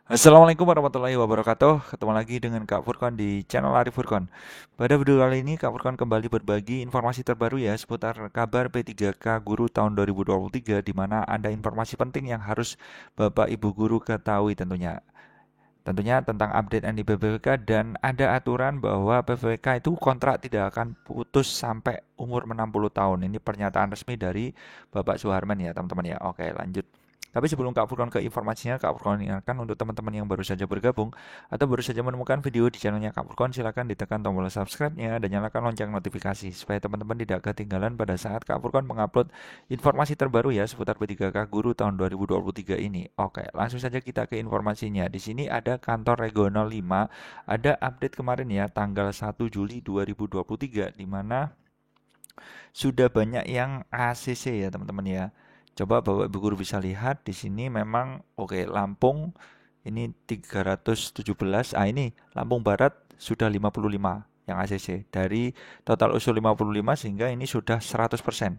Assalamualaikum warahmatullahi wabarakatuh. Ketemu lagi dengan Kak Furkon di channel Arif Furkon. Pada video kali ini Kak Furkon kembali berbagi informasi terbaru ya seputar kabar P3K Guru tahun 2023 di mana ada informasi penting yang harus Bapak Ibu guru ketahui tentunya. Tentunya tentang update NIP PPK dan ada aturan bahwa PPK itu kontrak tidak akan putus sampai umur 60 tahun. Ini pernyataan resmi dari Bapak Suharman ya teman-teman ya. Oke lanjut. Tapi sebelum Kak Furkon ke informasinya, Kak Furkon ingatkan untuk teman-teman yang baru saja bergabung atau baru saja menemukan video di channelnya Kak Furkon, silakan ditekan tombol subscribe-nya dan nyalakan lonceng notifikasi supaya teman-teman tidak ketinggalan pada saat Kak Furkon mengupload informasi terbaru ya seputar P3K Guru tahun 2023 ini. Oke, langsung saja kita ke informasinya. Di sini ada kantor regional 5, ada update kemarin ya tanggal 1 Juli 2023 di mana sudah banyak yang ACC ya teman-teman ya. Coba Bapak Ibu guru bisa lihat di sini memang oke Lampung ini 317. Ini Lampung Barat sudah 55 yang ACC. Dari total usul 55 sehingga ini sudah 100%.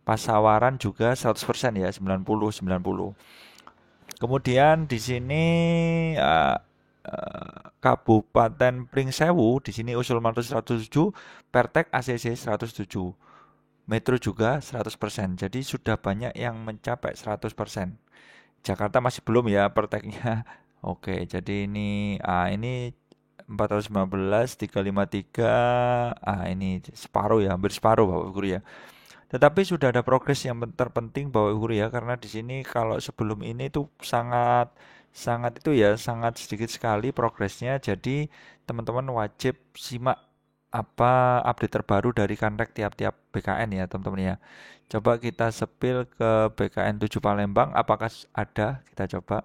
Pasawaran juga 100% ya, 90-90. Kemudian di sini eh, Kabupaten Pringsewu di sini usul 107, Pertek ACC 107. Metro juga 100%. Jadi sudah banyak yang mencapai 100%. Jakarta masih belum ya perteknya. Oke, jadi ini 415 353, ini separuh ya, hampir separuh Bapak Guru ya. Tetapi sudah ada progres yang terpenting Bapak Ibu ya, karena di sini kalau sebelum ini itu sangat sangat itu ya, sangat sedikit sekali progresnya. Jadi teman-teman wajib simak apa update terbaru dari Kanrek tiap-tiap BKN ya, teman-teman ya. Coba kita sepil ke BKN 7 Palembang, apakah ada? Kita coba.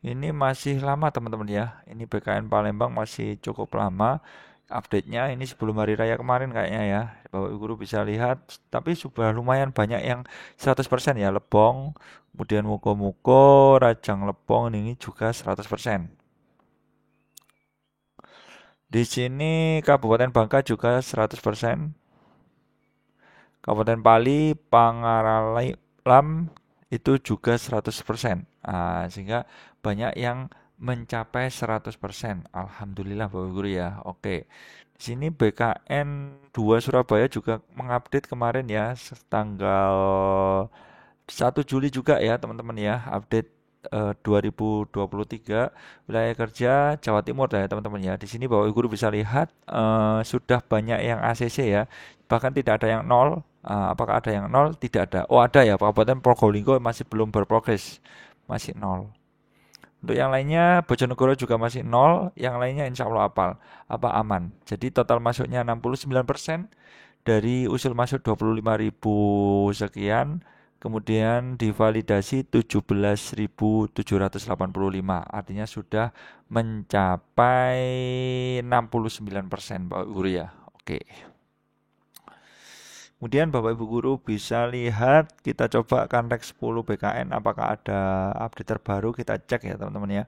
Ini masih lama teman-teman ya. Ini BKN Palembang masih cukup lama update-nya. Ini sebelum hari raya kemarin kayaknya ya. Bapak Ibu guru bisa lihat. Tapi sudah lumayan banyak yang 100% ya. Lebong, kemudian Muko-Muko, Rajang Lebong ini juga 100%. Di sini Kabupaten Bangka juga 100%. Kabupaten Pali, Pangaralam itu juga 100%. Sehingga banyak yang mencapai 100%. Alhamdulillah Bapak Guru ya. Oke. Di sini BKN 2 Surabaya juga mengupdate kemarin ya, tanggal 1 Juli juga ya teman-teman ya, update 2023 wilayah kerja Jawa Timur ya teman-teman ya. Di sini Bapak Ibu Guru bisa lihat sudah banyak yang ACC ya. Bahkan tidak ada yang nol. Apakah ada yang nol? Tidak ada. Oh ada ya, Kabupaten Probolinggo masih belum berprogres. Masih nol. Untuk yang lainnya, Bojonegoro juga masih nol. Yang lainnya insya Allah apa aman. Jadi total masuknya 69% dari usul masuk 25.000 sekian. Kemudian divalidasi 17.785. Artinya sudah mencapai 69% Bapak Guru ya. Oke. Kemudian Bapak Ibu Guru bisa lihat, kita coba Kanrek 10 BKN apakah ada update terbaru, kita cek ya teman-teman ya.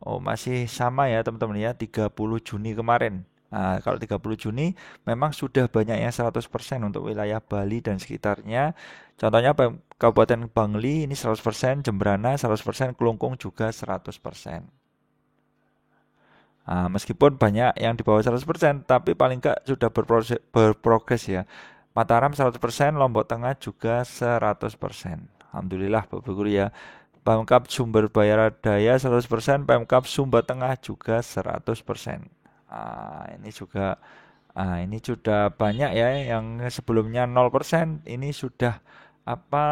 Oh, masih sama ya teman-teman ya, 30 Juni kemarin. Kalau 30 Juni memang sudah banyak yang 100% untuk wilayah Bali dan sekitarnya. Contohnya Kabupaten Bangli ini 100%, Jembrana 100%, Kelungkung juga 100%. Meskipun banyak yang di bawah 100%, tapi paling enggak sudah berprogres ya. Mataram 100%, Lombok Tengah juga 100%. Alhamdulillah Bapak Guru ya. Pemkab Sumber Daya 100%, Pemkab Sumba Tengah juga 100%. Ini juga ini sudah banyak ya yang sebelumnya 0%, ini sudah apa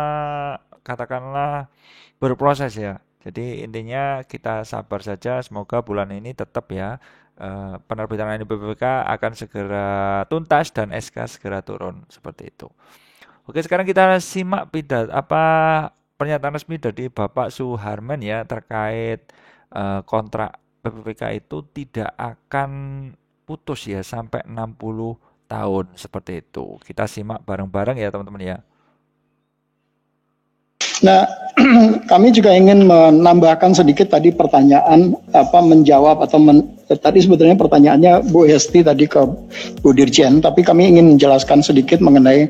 katakanlah berproses ya. Jadi intinya kita sabar saja, semoga bulan ini tetap ya penerbitan NIP PPK akan segera tuntas dan SK segera turun seperti itu. Oke, sekarang kita simak pernyataan resmi dari Bapak Suharman ya terkait kontrak PPPK itu tidak akan putus ya sampai 60 tahun seperti itu. Kita simak bareng-bareng ya teman-teman ya. Nah, kami juga ingin menambahkan sedikit tadi pertanyaan menjawab atau tadi sebetulnya pertanyaannya Bu Hesti tadi ke Bu Dirjen, tapi kami ingin menjelaskan sedikit mengenai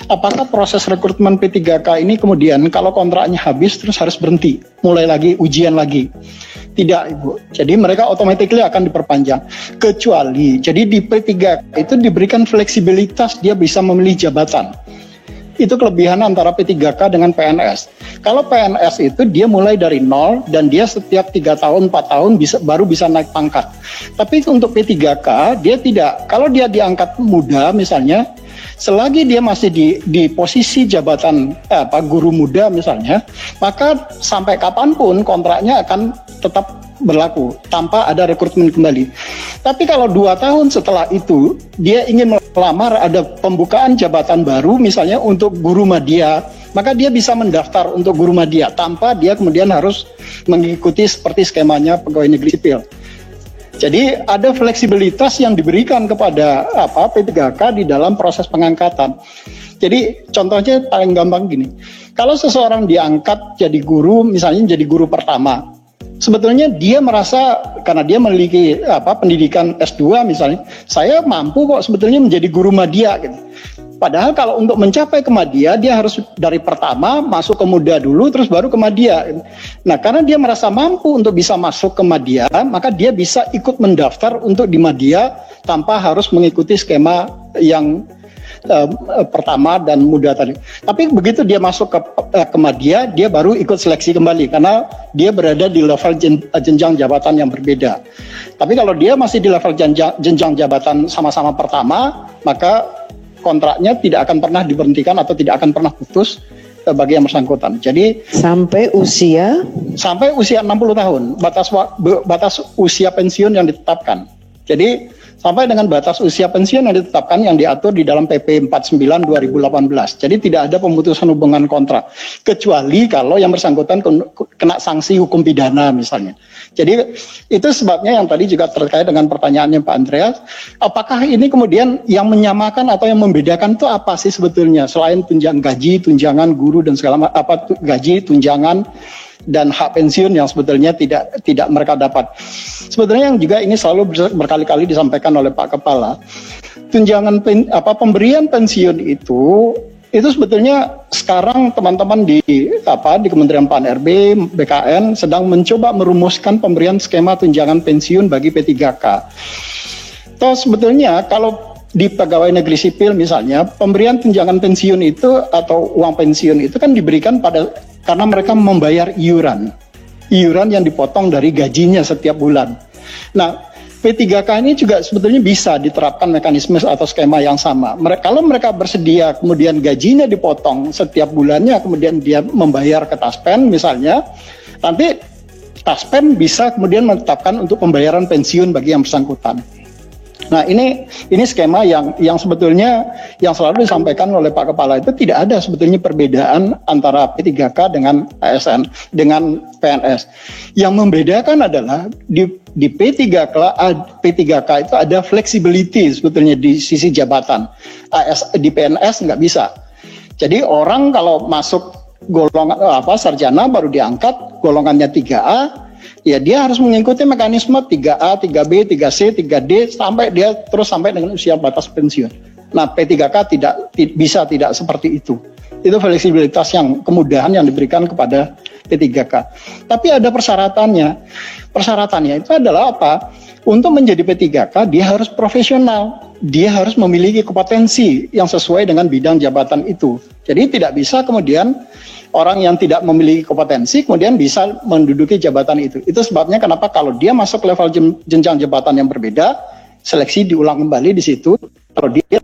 apakah proses rekrutmen P3K ini kemudian kalau kontraknya habis terus harus berhenti, mulai lagi ujian lagi. Tidak, Ibu. Jadi mereka automatically akan diperpanjang. Kecuali, jadi di P3K itu diberikan fleksibilitas, dia bisa memilih jabatan. Itu kelebihan antara P3K dengan PNS. Kalau PNS itu dia mulai dari nol dan dia setiap 3 tahun, 4 tahun baru bisa naik pangkat. Tapi untuk P3K dia tidak. Kalau dia diangkat muda misalnya, selagi dia masih di posisi jabatan guru muda misalnya, maka sampai kapanpun kontraknya akan tetap berlaku tanpa ada rekrutmen kembali. Tapi kalau 2 tahun setelah itu dia ingin melamar, ada pembukaan jabatan baru misalnya untuk guru madya, maka dia bisa mendaftar untuk guru madya tanpa dia kemudian harus mengikuti seperti skemanya pegawai negeri sipil. Jadi ada fleksibilitas yang diberikan kepada P3K di dalam proses pengangkatan. Jadi contohnya paling gampang gini, kalau seseorang diangkat jadi guru, misalnya jadi guru pertama, sebetulnya dia merasa karena dia memiliki pendidikan S2 misalnya, saya mampu kok sebetulnya menjadi guru madya gitu. Padahal kalau untuk mencapai ke madya, dia harus dari pertama masuk ke muda dulu, terus baru ke madya. Nah, karena dia merasa mampu untuk bisa masuk ke madya, maka dia bisa ikut mendaftar untuk di madya tanpa harus mengikuti skema yang pertama dan muda tadi. Tapi begitu dia masuk ke madya, dia baru ikut seleksi kembali karena dia berada di level jenjang jabatan yang berbeda. Tapi kalau dia masih di level jenjang jabatan sama-sama pertama, maka kontraknya tidak akan pernah diberhentikan atau tidak akan pernah putus bagi yang bersangkutan. Jadi sampai usia 60 tahun batas usia pensiun yang ditetapkan. Jadi sampai dengan batas usia pensiun yang ditetapkan yang diatur di dalam PP 49 2018. Jadi tidak ada pemutusan hubungan kontrak kecuali kalau yang bersangkutan kena sanksi hukum pidana misalnya. Jadi itu sebabnya yang tadi juga terkait dengan pertanyaannya Pak Andreas, apakah ini kemudian yang menyamakan atau yang membedakan itu apa sih sebetulnya selain tunjangan guru dan segala gaji, tunjangan dan hak pensiun yang sebetulnya tidak mereka dapat. Sebetulnya yang juga ini selalu berkali-kali disampaikan oleh Pak Kepala, tunjangan pemberian pensiun itu sebetulnya sekarang teman-teman di Kementerian PAN RB, BKN sedang mencoba merumuskan pemberian skema tunjangan pensiun bagi P3K. Toh sebetulnya kalau di pegawai negeri sipil misalnya, pemberian tunjangan pensiun itu atau uang pensiun itu kan diberikan karena mereka membayar iuran yang dipotong dari gajinya setiap bulan. Nah, P3K ini juga sebetulnya bisa diterapkan mekanisme atau skema yang sama. Kalau mereka bersedia kemudian gajinya dipotong setiap bulannya, kemudian dia membayar ke Taspen misalnya, nanti Taspen bisa kemudian menetapkan untuk pembayaran pensiun bagi yang bersangkutan. Nah ini skema yang sebetulnya yang selalu disampaikan oleh Pak Kepala itu tidak ada sebetulnya perbedaan antara P3K dengan ASN dengan PNS. Yang membedakan adalah di P3K itu ada flexibility sebetulnya di sisi jabatan. Di PNS nggak bisa. Jadi orang kalau masuk golongan sarjana baru diangkat golongannya 3A, ya dia harus mengikuti mekanisme 3A, 3B, 3C, 3D sampai dengan usia batas pensiun. Nah, P3K tidak seperti itu. Itu fleksibilitas kemudahan yang diberikan kepada P3K. Tapi ada persyaratannya. Persyaratannya itu adalah apa? Untuk menjadi P3K dia harus profesional. Dia harus memiliki kompetensi yang sesuai dengan bidang jabatan itu. Jadi tidak bisa kemudian orang yang tidak memiliki kompetensi kemudian bisa menduduki jabatan itu. Itu sebabnya kenapa kalau dia masuk level jenjang jabatan yang berbeda, seleksi diulang kembali di situ. Kalau dia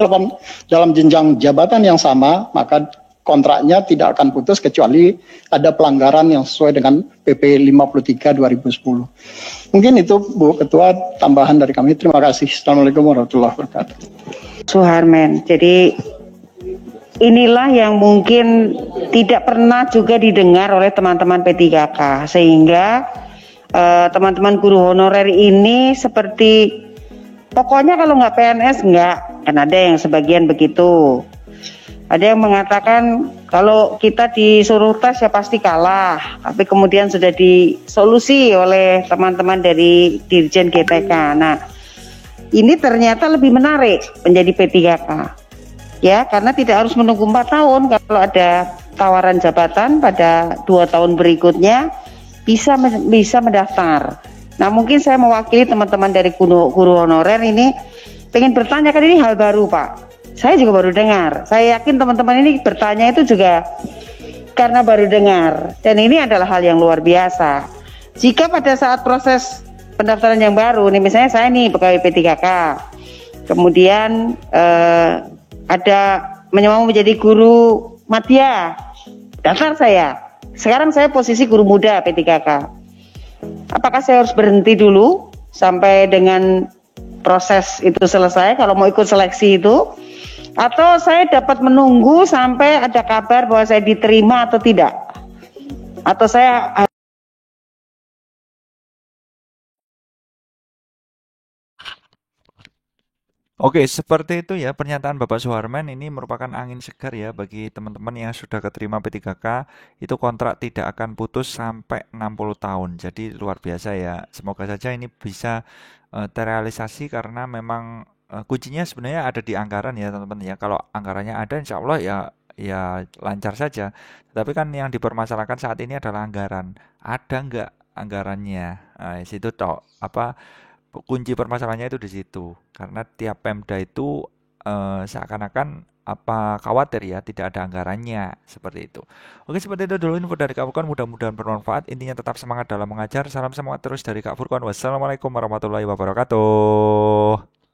dalam jenjang jabatan yang sama, maka kontraknya tidak akan putus kecuali ada pelanggaran yang sesuai dengan PP 53 2010. Mungkin itu Bu Ketua tambahan dari kami. Terima kasih. Assalamualaikum warahmatullahi wabarakatuh. Suharmen, jadi inilah yang mungkin tidak pernah juga didengar oleh teman-teman P3K, sehingga teman-teman guru honorer ini seperti pokoknya kalau nggak PNS nggak, kan ada yang sebagian begitu. Ada yang mengatakan kalau kita disuruh tes ya pasti kalah, tapi kemudian sudah disolusi oleh teman-teman dari Dirjen GTK. Nah, ini ternyata lebih menarik menjadi P3K. Ya, karena tidak harus menunggu 4 tahun. Kalau ada tawaran jabatan pada 2 tahun berikutnya bisa mendaftar. Nah, mungkin saya mewakili teman-teman dari guru honorer ini pengen bertanya, kan ini hal baru, Pak. Saya juga baru dengar. Saya yakin teman-teman ini bertanya itu juga karena baru dengar. Dan ini adalah hal yang luar biasa. Jika pada saat proses pendaftaran yang baru, nih misalnya saya nih pegawai P3K, kemudian ada mau menjadi guru madya, daftar saya. Sekarang saya posisi guru muda P3K. Apakah saya harus berhenti dulu sampai dengan proses itu selesai kalau mau ikut seleksi itu? Atau saya dapat menunggu sampai ada kabar bahwa saya diterima atau tidak? Atau saya Oke, seperti itu ya pernyataan Bapak Suharman. Ini merupakan angin segar ya bagi teman-teman yang sudah keterima P3K. Itu kontrak tidak akan putus sampai 60 tahun. Jadi luar biasa ya. Semoga saja ini bisa terrealisasi karena memang kuncinya sebenarnya ada di anggaran ya teman-teman ya. Kalau anggarannya ada insya Allah ya lancar saja. Tapi kan yang dipermasalahkan saat ini adalah anggaran. Ada nggak anggarannya? Nah, situ toh apa kunci permasalahannya itu di situ. Karena tiap Pemda itu seakan-akan apa khawatir ya tidak ada anggarannya seperti itu. Oke, seperti itu dulu info dari Kak Furkon, mudah-mudahan bermanfaat. Intinya tetap semangat dalam mengajar. Salam semangat terus dari Kak Furkon. Wassalamualaikum warahmatullahi wabarakatuh.